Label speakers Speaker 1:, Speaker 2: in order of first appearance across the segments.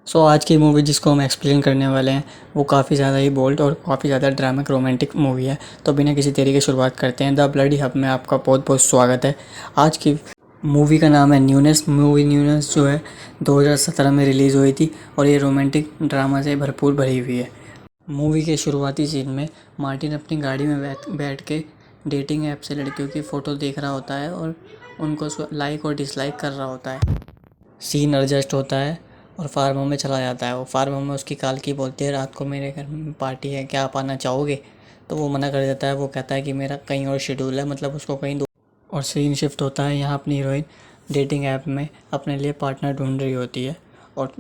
Speaker 1: आज की मूवी जिसको हम एक्सप्लेन करने वाले हैं वो काफ़ी ज़्यादा ही बोल्ड और काफ़ी ज़्यादा ड्रामिक रोमांटिक मूवी है। तो बिना किसी देरी के शुरुआत करते हैं। द ब्लडी हब में आपका बहुत बहुत स्वागत है। आज की मूवी का नाम है न्यूनेस। मूवी न्यूनेस जो है 2017 में रिलीज़ हुई थी और ये रोमांटिक ड्रामा से भरपूर भरी हुई है। मूवी के शुरुआती सीन में मार्टिन अपनी गाड़ी में बैठ बैठ के डेटिंग ऐप से लड़कियों की फ़ोटो देख रहा होता है और उनको लाइक और डिसलाइक कर रहा होता है। सीन एडजस्ट होता है और फार्म हाउस में चला जाता है। वो फार्म हाउस में उसकी कालकी बोलती है, रात को मेरे घर में पार्टी है, क्या आप आना चाहोगे? तो वो मना कर देता है। वो कहता है कि मेरा कहीं और शेड्यूल है, मतलब उसको कहीं दो। और सीन शिफ्ट होता है, यहाँ अपनी हीरोइन डेटिंग ऐप में अपने लिए पार्टनर ढूंढ रही होती है और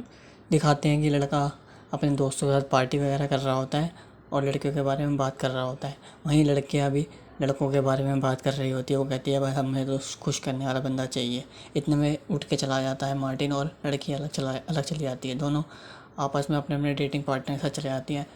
Speaker 1: दिखाते हैं कि लड़का अपने दोस्तों के साथ पार्टी वगैरह कर रहा होता है और लड़कियों के बारे में बात कर रहा होता है। वहीं लड़कियां भी लड़कों के बारे में बात कर रही होती है। वो कहती है भाई हमें तो खुश करने वाला बंदा चाहिए। इतने में उठ के चला जाता है मार्टिन और लड़की अलग चली जाती है। दोनों आपस में अपने अपने डेटिंग पार्टनर के साथ चले जाती हैं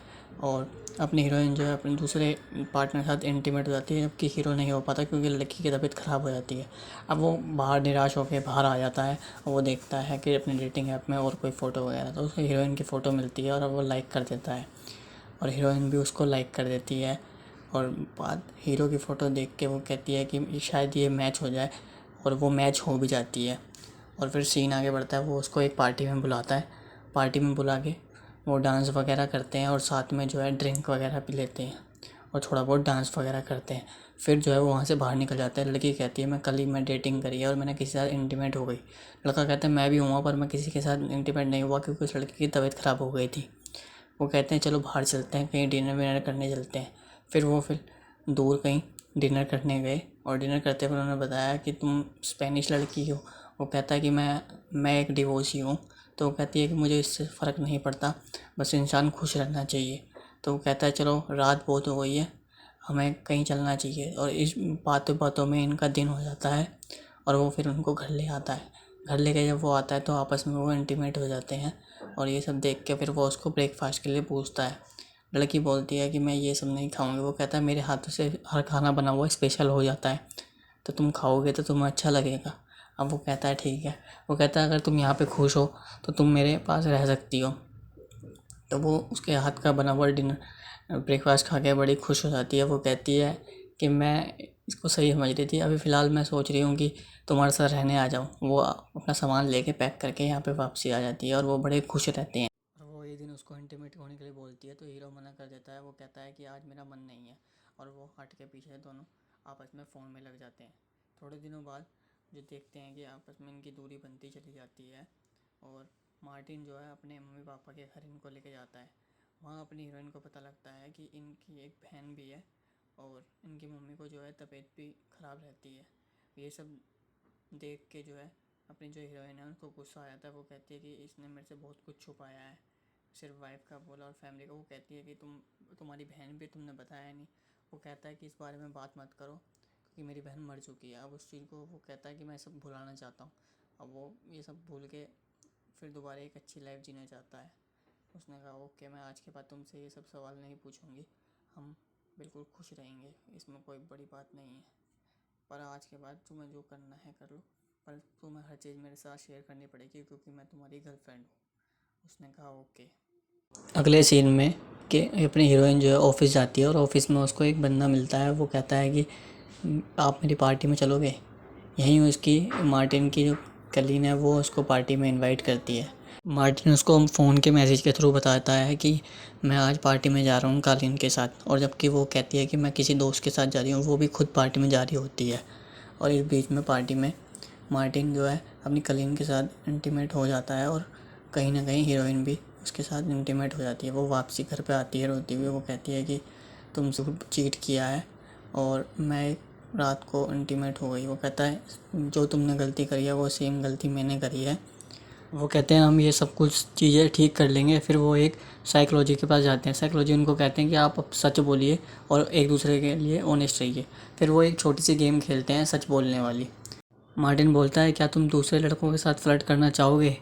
Speaker 1: और अपनी हीरोइन जो है अपने दूसरे पार्टनर के साथ इंटीमेट हो जाती है, जबकि हीरो नहीं हो पाता क्योंकि लड़की की तबीयत ख़राब हो जाती है। अब वो बाहर निराश होकर बाहर आ जाता है और वो देखता है कि अपनी डेटिंग ऐप में और कोई फ़ोटो वगैरह, तो उसको हीरोइन की फ़ोटो मिलती है और अब वो लाइक कर देता है और हीरोइन भी उसको लाइक कर देती है। और बाद हीरो की फ़ोटो देख के वो कहती है कि शायद ये मैच हो जाए और वो मैच हो भी जाती है। और फिर सीन आगे बढ़ता है, वो उसको एक पार्टी में बुलाता है। पार्टी में बुला के वो डांस वगैरह करते हैं और साथ में जो है ड्रिंक वगैरह भी लेते हैं और थोड़ा बहुत डांस वगैरह करते हैं। फिर जो है वो वहाँ से बाहर निकल जाता है। लड़की कहती है मैं कल ही मैं डेटिंग करी है और मैंने किसी के साथ इंटीमेट हो गई। लड़का कहता है मैं भी हुआ पर मैं किसी के साथ इंटीमेट नहीं हुआ क्योंकि उस लड़की की तबीयत ख़राब हो गई थी। वो कहते हैं चलो बाहर चलते हैं, कहीं डिनर विनर करने चलते हैं। फिर दूर कहीं डिनर करने गए और डिनर करते हुए उन्होंने बताया कि तुम स्पेनिश लड़की हो। वो कहता है कि मैं एक डिवोर्सी हूँ। तो वो कहती है कि मुझे इससे फ़र्क नहीं पड़ता, बस इंसान खुश रहना चाहिए। तो वो कहता है चलो रात बहुत हो गई है, हमें कहीं चलना चाहिए। और इस बातों बातों में इनका दिन हो जाता है और वो फिर उनको घर ले आता है। घर लेके जब वो आता है तो आपस में वो इंटीमेट हो जाते हैं और ये सब देख के फिर वो उसको ब्रेकफास्ट के लिए पूछता है। लड़की बोलती है कि मैं ये सब नहीं खाऊंगी। वो कहता है मेरे हाथों से हर खाना बना हुआ स्पेशल हो जाता है, तो तुम खाओगे तो तुम्हें अच्छा लगेगा। अब वो कहता है ठीक है। वो कहता है अगर तुम यहाँ पे खुश हो तो तुम मेरे पास रह सकती हो। तो वो उसके हाथ का बना हुआ डिनर ब्रेकफास्ट खा के बड़ी खुश हो जाती है। वो कहती है कि मैं इसको सही समझ रही थी, अभी फ़िलहाल मैं सोच रही हूँ कि तुम्हारे साथ रहने आ जाऊँ। वो अपना सामान लेके पैक करके यहाँ पे वापसी आ जाती है और वो बड़े खुश रहते हैं। और वो एक दिन उसको इंटीमेट होने के लिए बोलती है तो हीरो मना कर देता है। वो कहता है कि आज मेरा मन नहीं है और वो हट के पीछे दोनों आपस में फ़ोन में लग जाते हैं। थोड़े दिनों बाद जो देखते हैं कि आपस में इनकी दूरी बनती चली जाती है और मार्टिन जो है अपने मम्मी पापा के घर इनको लेके जाता है। वहाँ अपनी हीरोइन को पता लगता है कि इनकी एक बहन भी है और इनकी मम्मी को जो है तबीयत भी ख़राब रहती है। ये सब देख के जो है अपनी जो हीरोइन है उनको गुस्सा आ जाता है। वो कहती है कि इसने मेरे से बहुत कुछ छुपाया है, सिर्फ वाइफ का बोला और फैमिली का। वो कहती है कि तुम्हारी बहन भी तुमने बताया नहीं। वो कहता है कि इस बारे में बात मत करो क्योंकि मेरी बहन मर चुकी है। अब उस चीज़ को वो कहता है कि मैं सब भुलाना चाहता हूँ। अब वो ये सब भूल के फिर दोबारा एक अच्छी लाइफ जीना चाहता है। उसने कहा ओके मैं आज के बाद तुमसे ये सब सवाल नहीं पूछूंगी, हम बिल्कुल खुश रहेंगे, इसमें कोई बड़ी बात नहीं है। पर आज के बाद तुम्हें जो करना है कर लो, पर तुम्हें हर चीज़ मेरे साथ शेयर करनी पड़ेगी क्योंकि मैं तुम्हारी गर्लफ्रेंड हूँ। उसने कहा ओके। अगले सीन में कि अपनी हीरोइन जो है ऑफिस जाती है और ऑफिस में उसको एक बंदा मिलता है। वो कहता है कि आप मेरी पार्टी में चलोगे? यहीं उसकी मार्टिन की जो कलीन है वो उसको पार्टी में इनवाइट करती है। मार्टिन उसको फ़ोन के मैसेज के थ्रू बताता है कि मैं आज पार्टी में जा रहा हूँ कालीन के साथ, और जबकि वो कहती है कि मैं किसी दोस्त के साथ जा रही हूँ, वो भी खुद पार्टी में जा रही होती है। और इस बीच में पार्टी में मार्टिन जो है अपनी कलीन के साथ इंटीमेट हो जाता है और कहीं ना कहीं हीरोइन भी उसके साथ इंटीमेट हो जाती है। वो वापसी घर पे आती है रोती हुई। वो कहती है कि तुमसे चीट किया है और मैं रात को इंटीमेट हो गई। वो कहता है जो तुमने गलती करी है वो सेम गलती मैंने करी है। वो कहते हैं हम ये सब कुछ चीज़ें ठीक कर लेंगे। फिर वो एक साइकोलॉजी के पास जाते हैं। साइकोलॉजी उनको कहते हैं कि आप अब सच बोलिए और एक दूसरे के लिए ऑनेस्ट रहिए। फिर वो एक छोटी सी गेम खेलते हैं सच बोलने वाली। मार्टिन बोलता है क्या तुम दूसरे लड़कों के साथ फ्लर्ट करना चाहोगे?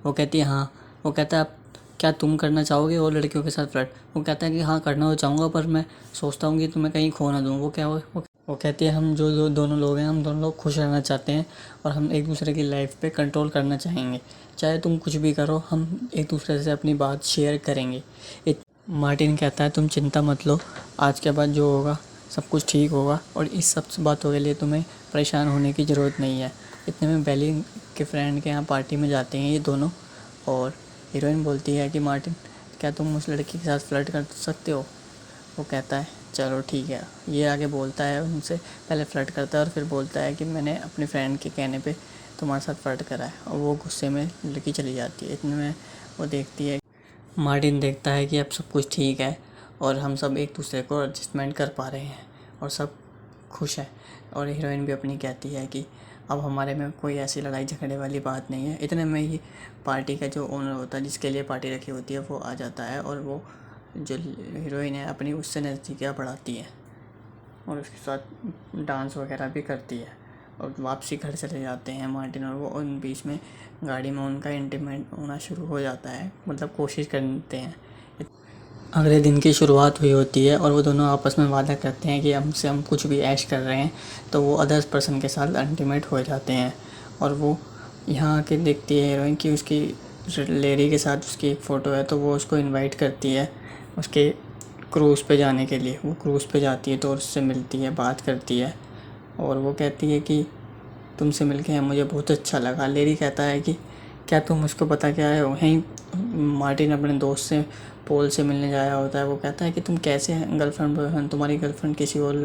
Speaker 1: वो कहती है हाँ। वो कहता है क्या तुम करना चाहोगे और लड़कियों के साथ फ्लर्ट? वो कहता है कि हाँ करना तो चाहूँगा, पर मैं सोचता हूँ कि तुम्हें कहीं खो ना दूँ। वो कहती है हम दोनों लोग हैं, हम दोनों लोग खुश रहना चाहते हैं और हम एक दूसरे की लाइफ पे कंट्रोल करना चाहेंगे। चाहे तुम कुछ भी करो, हम एक दूसरे से अपनी बात शेयर करेंगे। मार्टिन कहता है तुम चिंता मत लो, आज के बाद जो होगा सब कुछ ठीक होगा और इस सब बातों के लिए तुम्हें परेशान होने की ज़रूरत नहीं है। इतने में बेली के फ्रेंड के यहाँ पार्टी में जाते हैं ये दोनों, और हीरोइन बोलती है कि मार्टिन, क्या तुम उस लड़की के साथ फ्लर्ट कर सकते हो? वो कहता है चलो ठीक है। ये आगे बोलता है उनसे, पहले फ्लर्ट करता है और फिर बोलता है कि मैंने अपने फ्रेंड के कहने पे तुम्हारे साथ फ्लर्ट करा है, और वो गुस्से में लड़की चली जाती है। इतने में वो देखती है, मार्टिन देखता है कि अब सब कुछ ठीक है और हम सब एक दूसरे को एडजस्टमेंट कर पा रहे हैं और सब खुश है। और हीरोइन भी अपनी कहती है कि अब हमारे में कोई ऐसी लड़ाई झगड़े वाली बात नहीं है। इतने में ही पार्टी का जो ओनर होता है, जिसके लिए पार्टी रखी होती है, वो आ जाता है और वो जो हीरोइन है अपनी उससे नज़दीकियाँ बढ़ाती है और उसके साथ डांस वगैरह भी करती है और वापसी घर चले जाते हैं मार्टिन और वो। उन बीच में गाड़ी में उनका इंटीमेट होना शुरू हो जाता है, मतलब कोशिश करते हैं। अगले दिन की शुरुआत हुई होती है और वो दोनों आपस में वादा करते हैं कि हमसे हम कुछ भी ऐश कर रहे हैं, तो वो अदर्स पर्सन के साथ इंटीमेट हो जाते हैं। और वो यहाँ आके देखती है हीरोइन कि उसकी लेरी के साथ उसकी एक फ़ोटो है, तो वो उसको इनवाइट करती है उसके क्रूज़ पे जाने के लिए। वो क्रूज़ पे जाती है तो उससे मिलती है, बात करती है और वो कहती है कि तुमसे मिलके मुझे बहुत अच्छा लगा। लेरी कहता है कि क्या तुम उसको बता के आए हो? वहीं मार्टिन अपने दोस्त से पॉल से मिलने जाया होता है। वो कहता है कि तुम कैसे गर्लफ्रेंड बॉयफ्रेंड, तुम्हारी गर्लफ्रेंड किसी और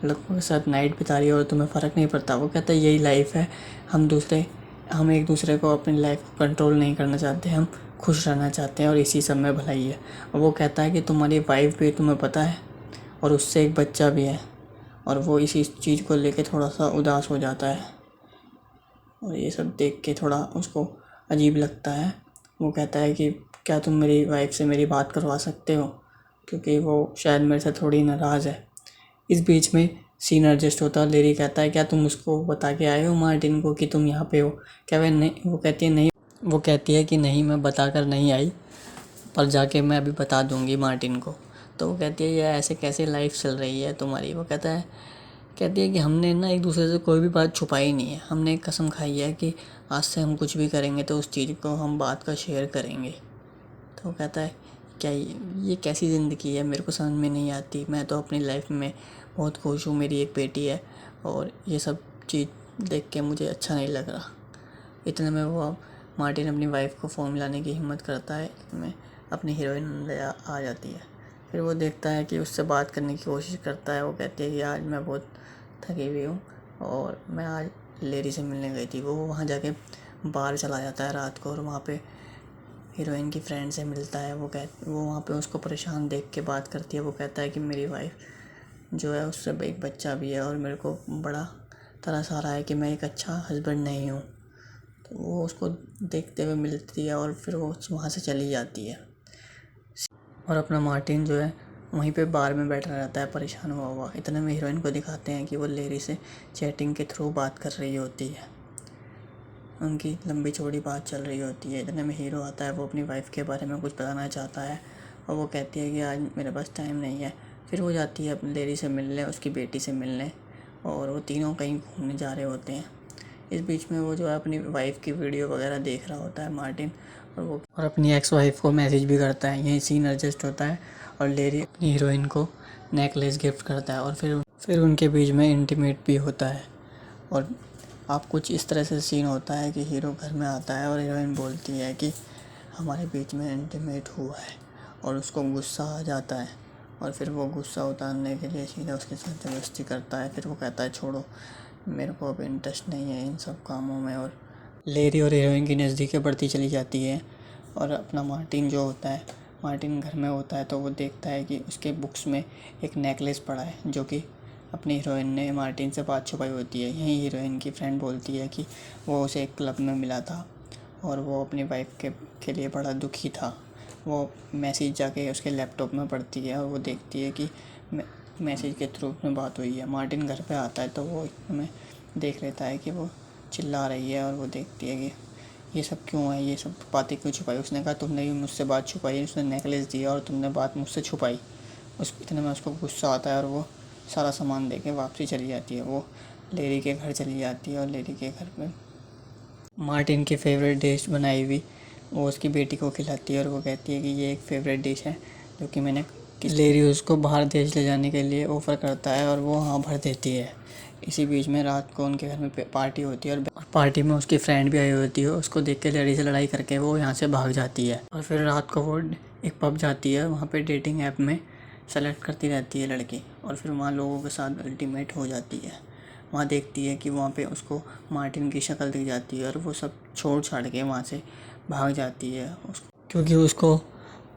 Speaker 1: लड़कों के साथ नाइट बिता रही है और तुम्हें फ़र्क नहीं पड़ता। वो कहता है यही लाइफ है, हम एक दूसरे को अपनी लाइफ को कंट्रोल नहीं करना चाहते, हम खुश रहना चाहते हैं और इसी सब में भलाई है। और वो कहता है कि तुम्हारी वाइफ भी तुम्हें पता है और उससे एक बच्चा भी है, और वो इसी चीज़ को लेके थोड़ा सा उदास हो जाता है और ये सब देख के थोड़ा उसको अजीब लगता है। वो कहता है कि क्या तुम मेरी वाइफ से मेरी बात करवा सकते हो, क्योंकि वो शायद मेरे से थोड़ी नाराज़ है। इस बीच में सीन एडजस्ट होता है। लेरी कहता है क्या तुम उसको बता के आए हो मार्टिन को कि तुम यहाँ पे हो? क्या वह नहीं? वो कहती है नहीं। वो कहती है कि नहीं, मैं बता कर नहीं आई, पर जाके मैं अभी बता दूंगी मार्टिन को। तो वो कहती है ये ऐसे कैसे लाइफ चल रही है तुम्हारी? वो कहती है कि हमने ना एक दूसरे से कोई भी बात छुपाई नहीं है, हमने एक कसम खाई है कि आज से हम कुछ भी करेंगे तो उस चीज़ को हम बात का शेयर करेंगे। तो वो कहता है क्या ये कैसी ज़िंदगी है, मेरे को समझ में नहीं आती, मैं तो अपनी लाइफ में बहुत खुश हूँ, मेरी एक बेटी है और ये सब चीज़ देख के मुझे अच्छा नहीं लग रहा। इतने में वो मार्टिन अपनी वाइफ को फ़ोन मिलाने की हिम्मत करता है, में अपनी हीरोइन ले आ जाती है। फिर वो देखता है कि उससे बात करने की कोशिश करता है। वो कहती है कि आज मैं बहुत थकी हुई हूँ और मैं आज लेरी से मिलने गई थी। वो वहाँ जाके बाहर चला जाता है रात को और वहाँ पे हीरोइन की फ्रेंड से मिलता है। वो वहाँ पे उसको परेशान देख के बात करती है। वो कहता है कि मेरी वाइफ जो है उससे एक बच्चा भी है और मेरे को बड़ा तरस आ रहा है कि मैं एक अच्छा हस्बैंड नहीं हूँ। तो वो उसको देखते हुए मिलती है और फिर वो वहाँ से चली जाती है और अपना मार्टिन जो है वहीं पे बार में बैठा रहता है परेशान हुआ। इतने में हीरोइन को दिखाते हैं कि वो लेरी से चैटिंग के थ्रू बात कर रही होती है, उनकी लंबी चौड़ी बात चल रही होती है। इतने में हीरो आता है, वो अपनी वाइफ के बारे में कुछ बताना चाहता है और वो कहती है कि आज मेरे पास टाइम नहीं है। फिर वो जाती है अपनी लेरी से मिलने, उसकी बेटी से मिलने, और वो तीनों कहीं घूमने जा रहे होते हैं। इस बीच में वो जो है अपनी वाइफ की वीडियो वगैरह देख रहा होता है मार्टिन, और अपनी एक्स वाइफ को मैसेज भी करता है। यही सीन एडजस्ट होता है और लेरी अपनी हीरोइन को नेकलेस गिफ्ट करता है और फिर उनके बीच में इंटीमेट भी होता है। और आप कुछ इस तरह से सीन होता है कि हीरो घर में आता है और हीरोइन बोलती है कि हमारे बीच में इंटीमेट हुआ है, और उसको गुस्सा आ जाता है और फिर वो गुस्सा उतारने के लिए सीधा उसके साथ जबरदस्ती करता है। फिर वो कहता है छोड़ो, मेरे को अब इंटरेस्ट नहीं है इन सब कामों में। और लेरी और हीरोइन की नज़दीकें बढ़ती चली जाती है। और अपना मार्टिन जो होता है, मार्टिन घर में होता है तो वो देखता है कि उसके बुक्स में एक नेकलेस पड़ा है जो कि अपनी हीरोइन ने मार्टिन से बात छुपाई होती है। यहीं हीरोइन की फ्रेंड बोलती है कि वो उसे एक क्लब में मिला था और वो अपनी वाइफ के लिए बड़ा दुखी था। वो मैसेज जाके उसके लैपटॉप में पढ़ती है और वो देखती है कि मैसेज के थ्रू में बात हुई है। मार्टिन घर पे आता है तो वो हमें देख लेता है कि वो चिल्ला रही है और वो देखती है कि ये सब क्यों है, ये सब बातें क्यों छुपाई। उसने कहा तुमने भी मुझसे बात छुपाई, उसने नेकलेस दिया और तुमने बात मुझसे छुपाई। इतने में उसको गुस्सा आता है और वो सारा सामान दे के वापसी चली जाती है। वो लेरी के घर चली जाती है और लेरी के घर पे मार्टिन की फेवरेट डिश बनाई हुई वो उसकी बेटी को खिलाती है और वो कहती है कि ये एक फेवरेट डिश है जो कि मैंने लेरी उसको बाहर देश ले जाने के लिए ऑफ़र करता है और वो हाँ भर देती है। इसी बीच में रात को उनके घर में पार्टी होती है और पार्टी में उसकी फ्रेंड भी आई होती है। उसको देख के लेडी से लड़ाई करके वो यहाँ से भाग जाती है और फिर रात को वो एक पब जाती है। वहाँ पे डेटिंग ऐप में सेलेक्ट करती रहती है लड़की और फिर वहाँ लोगों के साथ अल्टीमेट हो जाती है। वहाँ देखती है कि वहाँ पे उसको मार्टिन की शक्ल दिख जाती है और वो सब छोड़ छाड़ के वहाँ से भाग जाती है क्योंकि उसको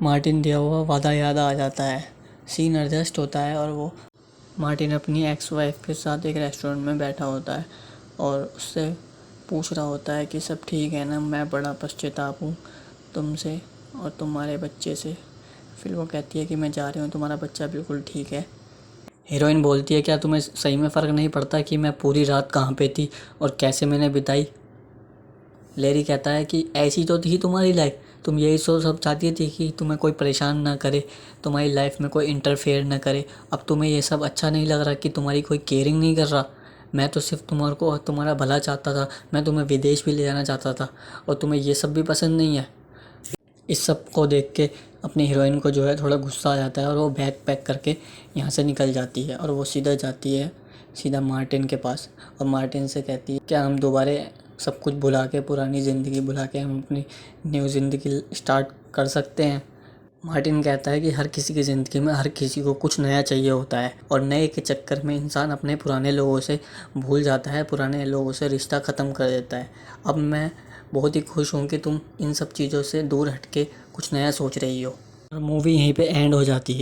Speaker 1: मार्टिन दिया हुआ वादा याद आ जाता है। सीन एडजस्ट होता है और वो मार्टिन अपनी एक्स वाइफ के साथ एक रेस्टोरेंट में बैठा होता है और उससे पूछ रहा होता है कि सब ठीक है ना, मैं बड़ा पश्चाताप हूँ तुमसे और तुम्हारे बच्चे से। फिर वो कहती है कि मैं जा रही हूँ, तुम्हारा बच्चा बिल्कुल ठीक है। हीरोइन बोलती है क्या तुम्हें सही में फ़र्क नहीं पड़ता कि मैं पूरी रात कहाँ पे थी और कैसे मैंने बिताई। लेरी कहता है कि ऐसी तो थी तुम्हारी लाइफ, तुम यही सब चाहती थी कि तुम्हें कोई परेशान ना करे, तुम्हारी लाइफ में कोई इंटरफेयर ना करे। अब तुम्हें ये सब अच्छा नहीं लग रहा कि तुम्हारी कोई केयरिंग नहीं कर रहा। मैं तो सिर्फ तुम्हारे को तुम्हारा भला चाहता था, मैं तुम्हें विदेश भी ले जाना चाहता था और तुम्हें ये सब भी पसंद नहीं है। इस सब को देख के अपनी हीरोइन को जो है थोड़ा गुस्सा आ जाता है और वो बैग पैक करके यहाँ से निकल जाती है और वो सीधा जाती है सीधा मार्टिन के पास और मार्टिन से कहती है क्या हम दोबारा सब कुछ भुला के, पुरानी ज़िंदगी भुला के हम अपनी न्यू ज़िंदगी स्टार्ट कर सकते हैं। मार्टिन कहता है कि हर किसी की ज़िंदगी में हर किसी को कुछ नया चाहिए होता है और नए के चक्कर में इंसान अपने पुराने लोगों से भूल जाता है, पुराने लोगों से रिश्ता ख़त्म कर देता है। अब मैं बहुत ही खुश हूँ कि तुम इन सब चीज़ों से दूर हट के कुछ नया सोच रही हो। और मूवी यहीं पे एंड हो जाती है।